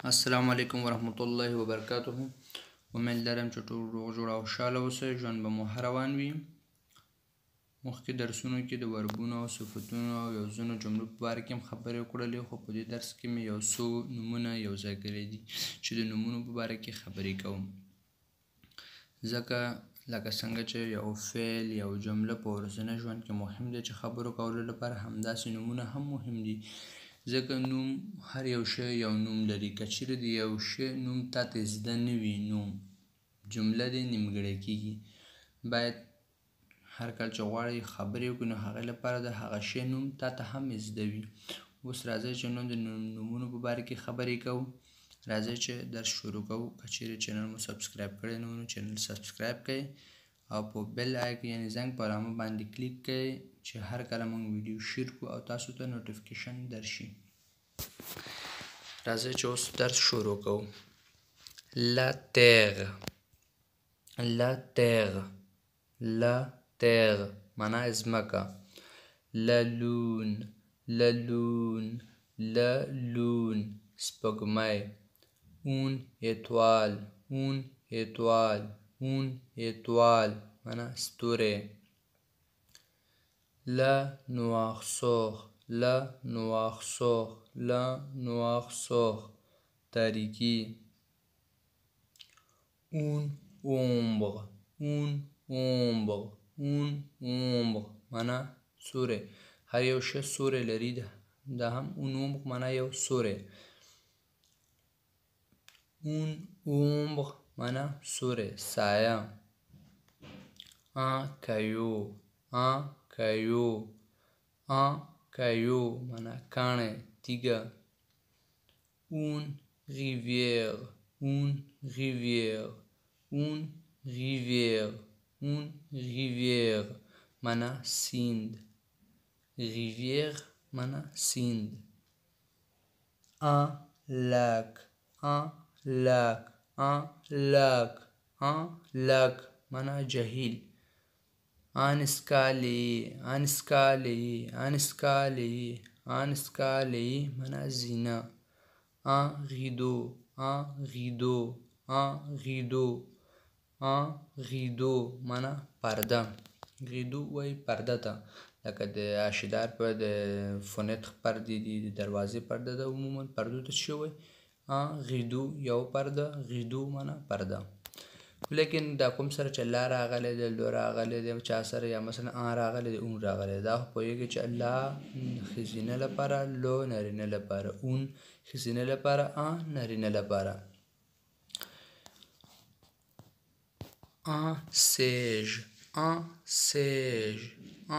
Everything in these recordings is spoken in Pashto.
السلام علیکم ورحمت الله وبرکاته. امید لرم چې ټول روغ جوړ او خوشحاله اوسئ. ژوند به مو ښه روان وي. مخکې درسونو کې د وربونو او صفتونو او یو ځینو جملو په باره کې هم خبرې وکړلې، خو په دې درس کې مې یو څو نومونه یو ځای کړي دي چې د نومونو په باره کې خبرې کوم. ځکه لکه څنګه چې یو فعل یو جمله په ورځني ژوند کې مهم دی چې خبرو کولو لپاره، همداسې نومونه هم مهم دي. ځکه نوم هر یو شی یو نوم لري. که چیرې د یو شی نوم تاته زده نه وي نو جمله دې نیمګړې کېږي. باید هر کله چې غواړې خبرې وکړې نو هغې لپاره د هغه شی نوم تاته هم زده وي. اوس راځئ چې نن د نومونو په باره کې خبرې کوو. راځئ چې درس شروع کوو. که چیرې چینل مو سبسکرایب کړی نه نو چینل سبسکرایب کړئ او په بیل آیکن یعنې زنګ په علامه باندې کلیک کړئ چې هر کله موږ ویډیو شیر کړو او تاسو ته نوټیفیکیشن درشي. راځئ چې اوس درس شروع کوو. La terre. La terre. La terre معنا ځمکه. La lune. La lune. La lune سپوږمۍ. Un étoile. Un étoile. Un étoile معنا ستوری. La noirceur. La noirceur. La noirceur تاریکی. Un ombre. Un ombre. Un ombre معنا سوری. هر یو شی سوری لري. دا هم un ombre معنا یو سوری. Un ombre معنا سوری سایه. Un caillou. Un caillou. Un caillou معنا کاڼی تیږه. Une rivière. Une rivière. Une rivière. Une rivière معنا سیند. rivière معنا سیند. Un lac. Un lac. Un lac. Un lac معنا جهیل. Un escalier. Un escalier. Un escalier. Un escalier معنا زینه. Un rideau. Un rideau. Un rideau. Un rideau معنا پرده. rideau وایي پرده ته. لکه د آشدار په د فونټ پردې دي، د دروازې پرده ده. عموما پردو ته څه وایي؟ un rideau یو پرده. rideau معنا پرده. لیکن دا کوم سره چې لا راغلی دی، لو راغلی دی، چا سره یا مثلا ان راغلی دی، اون راغلی دی، دا خو پوهېږي چې لا ښځینه لپاره، لو نارینه لپاره، اون ښځینه لپاره، ان نارینه لپاره. Un siège. Un siège.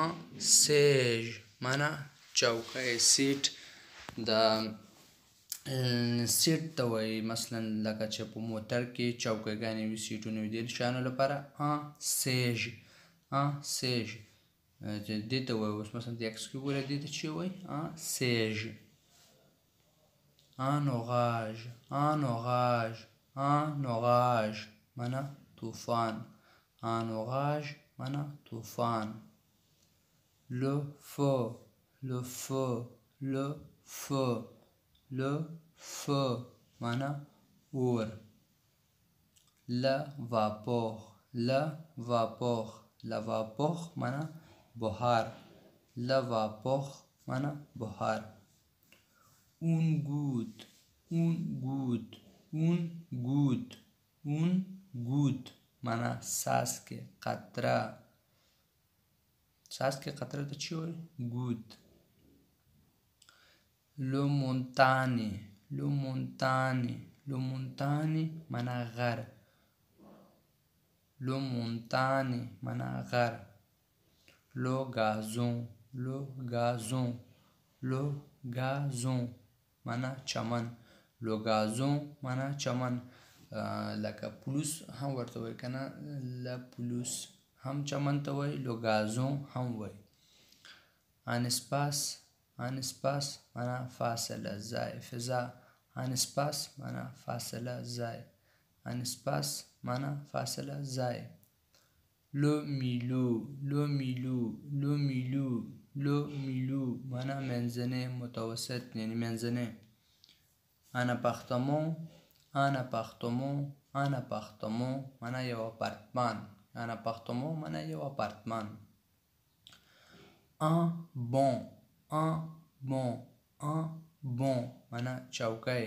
Un siège معنا چوکۍ سیټ. دا سیټ ته وایي مثلا لکه چې په موټر کې چوکیګانې وي، سیټونه وي، دې شیانو لپاره un siège. un siège دې ته وایي. اوس مثلا د عکس کې وګوره، دې ته چې وایي un siège. un orage. un orage. un orage معنا طوفان. un orage معنا طوفان. le feu. le feu. le feu. le feu معنا اور. la vapeur. la vapeur. la vapeur معنا بخار. la vapeur معنا بخار. un goutte. un goutte. un goutte. un goutte معنا څاڅکی، قطره. څاڅکی قطره ته چې وایي goutte. le montagne. le montagne. le montagne معنا غر. le montagne معنا غر. le gazon. le gazon. le gazon معنا چمن. le gazon معنا چمن. لکه پلوس هم ورته وایي که نه، له پلوس هم چمن ته وایي، le gazon هم وایي. un espace. un espace معنا فاصله، ځای، فضا. un espace معنا فاصله، ځای. un espace معنا فاصله، ځای. le milieu. le milieu. le milieu. le milieu معنا منځنی، متوسط، یعنی منځنی. un appartement un appartement un appartement معنا یو اپارتمان un appartement معنا یو اپارتمان un bon معنا چوکۍ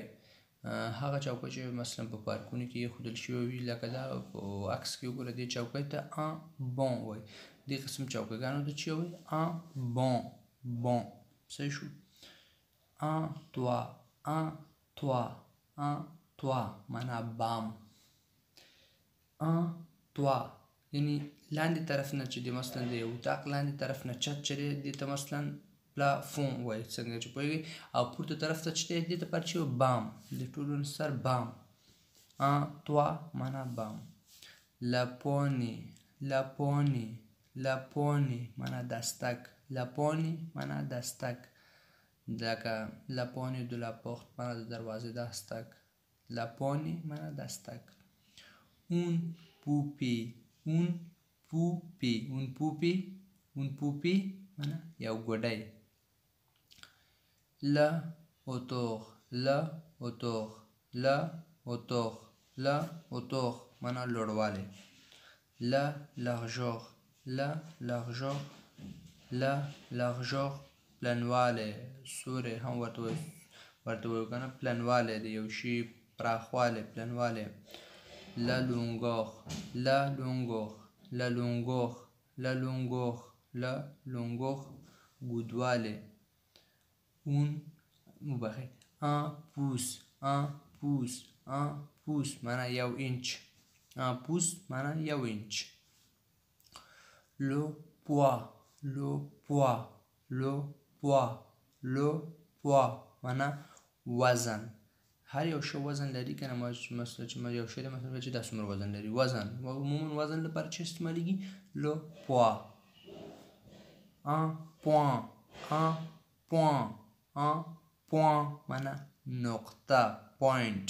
هغه چوکۍ چې مثلا په پارکونو کې ایښودل شوې وي لکه دا په عکس کې وګوره دې چوکۍ ته un bon وایي دې قسم چوکیګانو ته چې وایي un bon صحیح شو un toit معنا بام un toit یعنی لاندې طرف نه چې د مثلا د یو اطاق لاندې طرف نه چت چې دی دې ته مثلا پلافون وایي څنګه چې پوهېږئ او پورته طرف ته چې دی دې ته پاتې شوی بام د ټولو نه سر بام un toit معنا بام lapone معنا دستک lapone معنا دستک لکه lapone de la porte معنا د دروازې دستک lapone معنا دستک un poupée معنا یو ګوډی le hauteur معنا لوړوالی largeur پلنوالی سوري هم ورته وایو که نه پلنوالی د یو شي پراخوالی پلنوالی la longueur اوږدوالی un pouce معنا یو انچ un pouce معنا یو انچ le poids معنا وزن هر یو شی وزن لري که نه مثلا چې یو شی دی مثلا چې دا څومره وزن لري وزن عموما وزن لپاره چې استعمالیږي le poids un point معنا نقطه point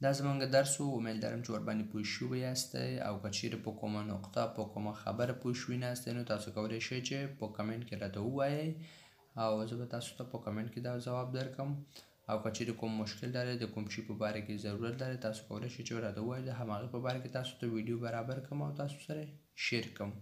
دا زمونږ درس و امیدوارم چې ورباندې پوه شوي یاستئ او که چیرې په کومه نقطه په کومه خبره پوه شوي نه یاستئ نو تاسو کولی شئ چې په کمنټ کې راته ووایئ او زه به تاسو ته په کمنټ کې دا ځواب درکړم او که چیرې کوم مشکل لرئ د کوم شي په باره کې ضرورت لرئ تاسو کولی شئ چې راته ووایئ د هماغې په باره کې تاسو ته ویډیو برابر کړم او تاسو سره شیر کړم